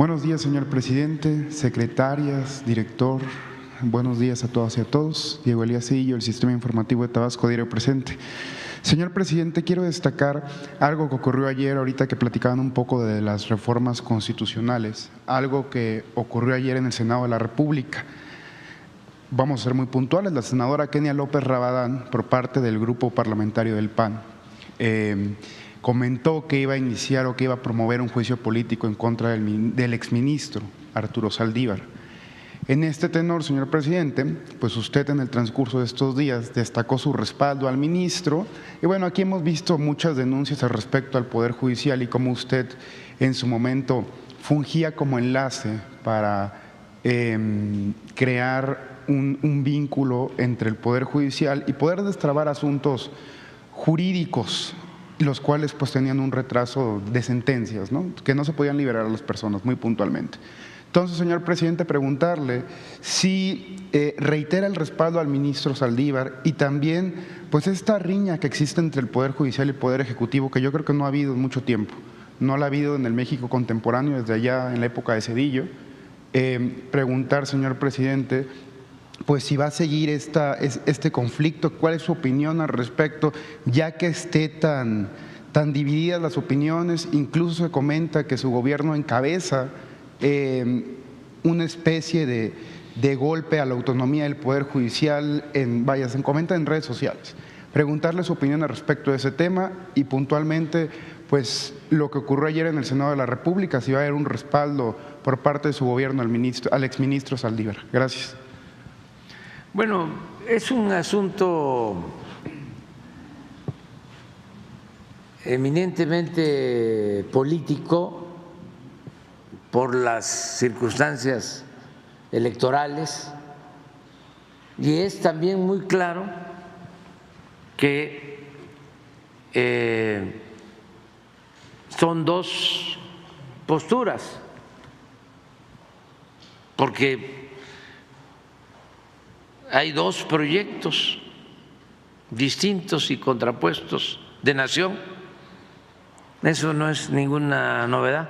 Buenos días, señor presidente, secretarias, director. Buenos días a todas y a todos. Diego Elías Cedillo, el Sistema Informativo de Tabasco, diario presente. Señor presidente, quiero destacar algo que ocurrió ayer, ahorita que platicaban un poco de las reformas constitucionales, algo que ocurrió ayer en el Senado de la República. Vamos a ser muy puntuales. La senadora Kenia López Rabadán, por parte del grupo parlamentario del PAN, comentó que iba a iniciar o que iba a promover un juicio político en contra del exministro Arturo Saldívar. En este tenor, señor presidente, pues usted en el transcurso de estos días destacó su respaldo al ministro y bueno, aquí hemos visto muchas denuncias al respecto al Poder Judicial y cómo usted en su momento fungía como enlace para crear un vínculo entre el Poder Judicial y poder destrabar asuntos jurídicos, los cuales pues tenían un retraso de sentencias, ¿no? Que no se podían liberar a las personas muy puntualmente. Entonces, señor presidente, preguntarle si reitera el respaldo al ministro Saldívar y también pues esta riña que existe entre el Poder Judicial y el Poder Ejecutivo, que yo creo que no ha habido en mucho tiempo, no la ha habido en el México contemporáneo desde allá en la época de Cedillo. Preguntar, señor presidente, pues si va a seguir este conflicto, ¿cuál es su opinión al respecto? Ya que esté tan divididas las opiniones, incluso se comenta que su gobierno encabeza una especie de golpe a la autonomía del Poder Judicial, se comenta en redes sociales. Preguntarle su opinión al respecto de ese tema y puntualmente, pues lo que ocurrió ayer en el Senado de la República, si va a haber un respaldo por parte de su gobierno al exministro Saldívar. Gracias. Bueno, es un asunto eminentemente político por las circunstancias electorales y es también muy claro que son dos posturas, porque hay dos proyectos distintos y contrapuestos de nación. Eso no es ninguna novedad.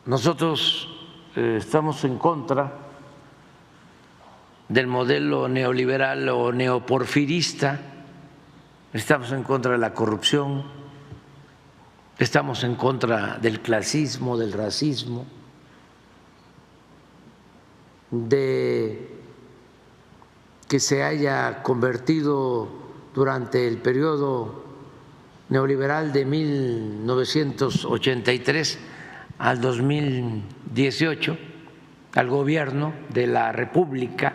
Nosotros estamos en contra del modelo neoliberal o neoporfirista, estamos en contra de la corrupción, estamos en contra del clasismo, del racismo, de que se haya convertido durante el periodo neoliberal de 1983 al 2018 al gobierno de la República,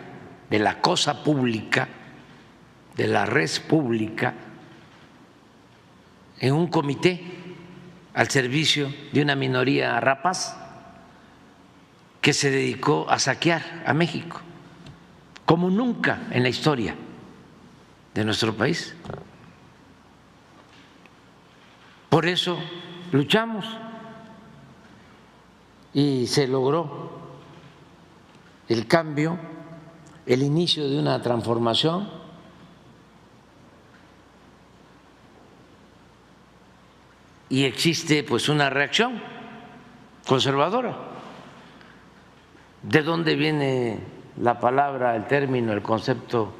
de la cosa pública, de la res pública, en un comité al servicio de una minoría rapaz que se dedicó a saquear a México, como nunca en la historia de nuestro país. Por eso luchamos y se logró el cambio, el inicio de una transformación. Y existe pues una reacción conservadora. ¿De dónde viene la palabra, el término, el concepto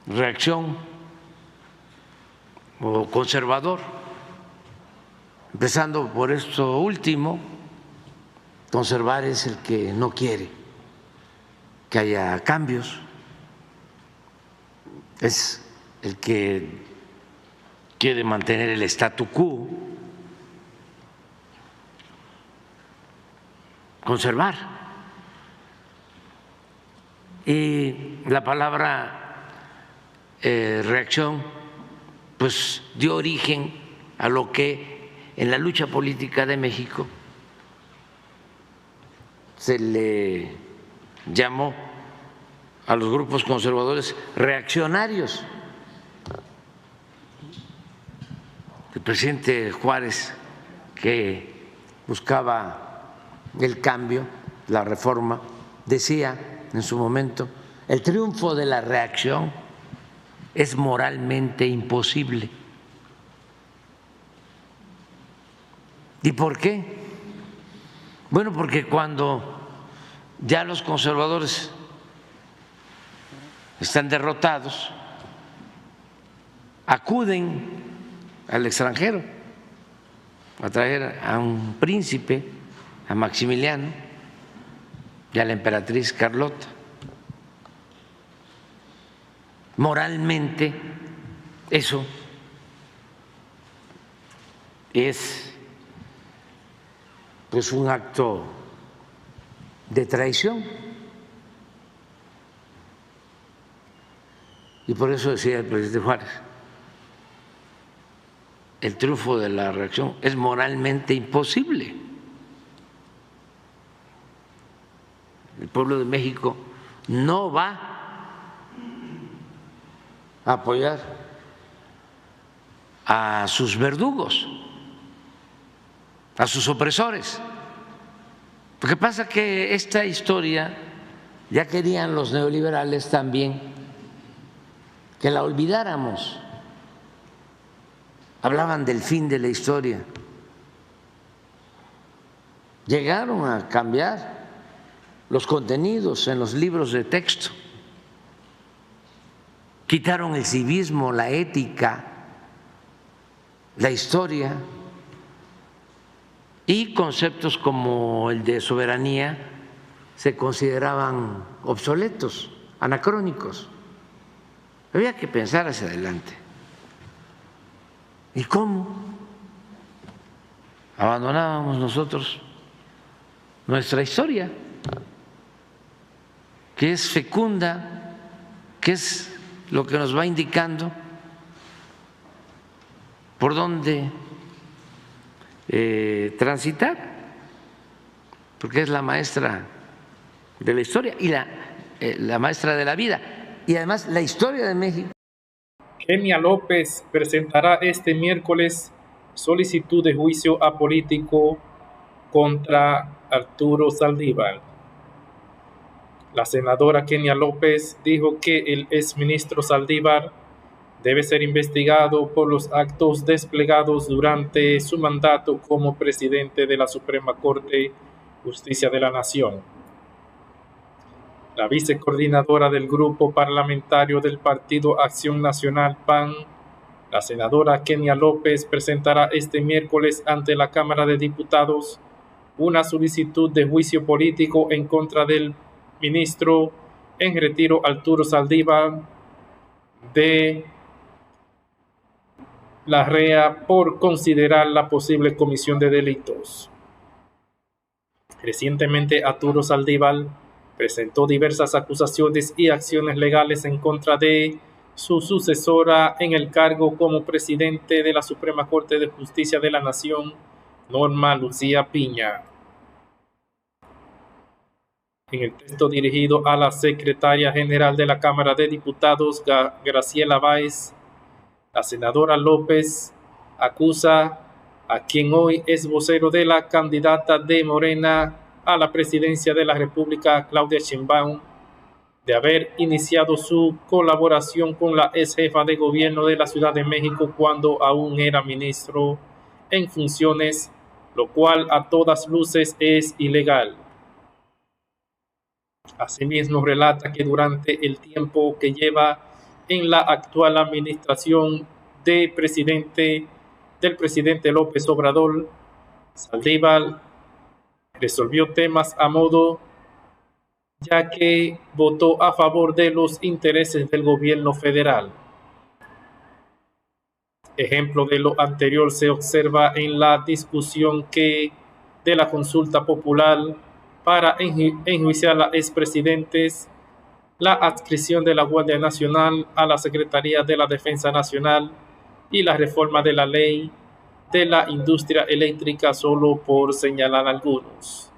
reacción o conservador? Empezando por esto último, conservar es el que no quiere que haya cambios, es el que quiere mantener el statu quo, conservar. Y la palabra reacción pues dio origen a lo que en la lucha política de México se le llamó a los grupos conservadores reaccionarios. El presidente Juárez, que buscaba el cambio, la reforma, decía en su momento: el triunfo de la reacción es moralmente imposible. ¿Y por qué? Bueno, porque cuando ya los conservadores están derrotados, acuden al extranjero a traer a un príncipe, a Maximiliano y a la emperatriz Carlota. Moralmente, eso es pues un acto de traición. Y por eso decía el presidente Juárez, el triunfo de la reacción es moralmente imposible. El pueblo de México no va a apoyar a sus verdugos, a sus opresores. Lo que pasa es que esta historia ya querían los neoliberales también que la olvidáramos. Hablaban del fin de la historia. Llegaron a cambiar los contenidos en los libros de texto. Quitaron el civismo, la ética, la historia, y conceptos como el de soberanía se consideraban obsoletos, anacrónicos. Había que pensar hacia adelante. ¿Y cómo abandonábamos nosotros nuestra historia, que es fecunda, que es lo que nos va indicando por dónde transitar, porque es la maestra de la historia y la maestra de la vida, y además la historia de México. Kenia López presentará este miércoles solicitud de juicio apolítico contra Arturo Saldívar. La senadora Kenia López dijo que el exministro Saldívar debe ser investigado por los actos desplegados durante su mandato como presidente de la Suprema Corte de Justicia de la Nación. La vicecoordinadora del grupo parlamentario del Partido Acción Nacional PAN, la senadora Kenia López, presentará este miércoles ante la Cámara de Diputados una solicitud de juicio político en contra del ministro en retiro Arturo Saldívar de la REA por considerar la posible comisión de delitos. Recientemente, Arturo Saldívar presentó diversas acusaciones y acciones legales en contra de su sucesora en el cargo como presidente de la Suprema Corte de Justicia de la Nación, Norma Lucía Piña. En el texto dirigido a la secretaria general de la Cámara de Diputados, Graciela Báez, la senadora López acusa a quien hoy es vocero de la candidata de Morena a la presidencia de la República, Claudia Sheinbaum, de haber iniciado su colaboración con la ex jefa de gobierno de la Ciudad de México cuando aún era ministro en funciones, lo cual a todas luces es ilegal. Asimismo, relata que durante el tiempo que lleva en la actual administración del presidente López Obrador, Saldívar resolvió temas a modo, ya que votó a favor de los intereses del gobierno federal. Ejemplo de lo anterior se observa en la discusión de la consulta popular para enjuiciar a expresidentes, la adscripción de la Guardia Nacional a la Secretaría de la Defensa Nacional y la reforma de la ley de la industria eléctrica, solo por señalar algunos.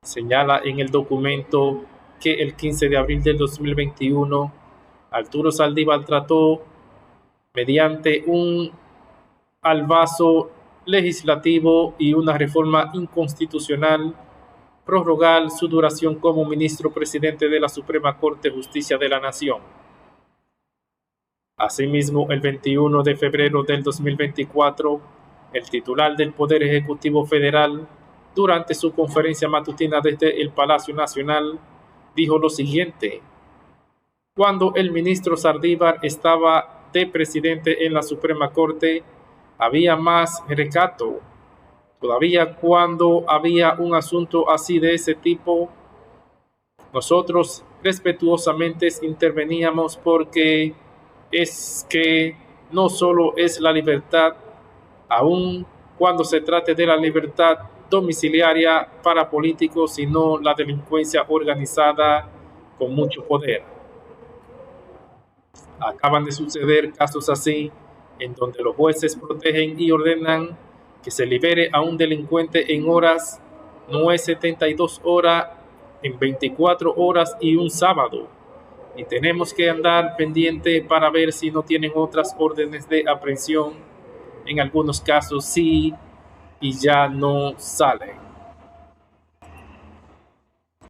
Señala en el documento que el 15 de abril del 2021, Arturo Saldívar trató, mediante un albazo legislativo y una reforma inconstitucional, prorrogar su duración como ministro presidente de la Suprema Corte de Justicia de la Nación. Asimismo, el 21 de febrero del 2024, el titular del Poder Ejecutivo Federal durante su conferencia matutina desde el Palacio Nacional, dijo lo siguiente: cuando el ministro Saldívar estaba de presidente en la Suprema Corte, había más recato. Todavía cuando había un asunto así de ese tipo, nosotros respetuosamente interveníamos, porque es que no solo es la libertad, aun cuando se trate de la libertad domiciliaria para políticos, sino la delincuencia organizada con mucho poder. Acaban de suceder casos así, en donde los jueces protegen y ordenan que se libere a un delincuente en horas, no es 72 horas, en 24 horas y un sábado. Y tenemos que andar pendiente para ver si no tienen otras órdenes de aprehensión. En algunos casos sí, y ya no salen.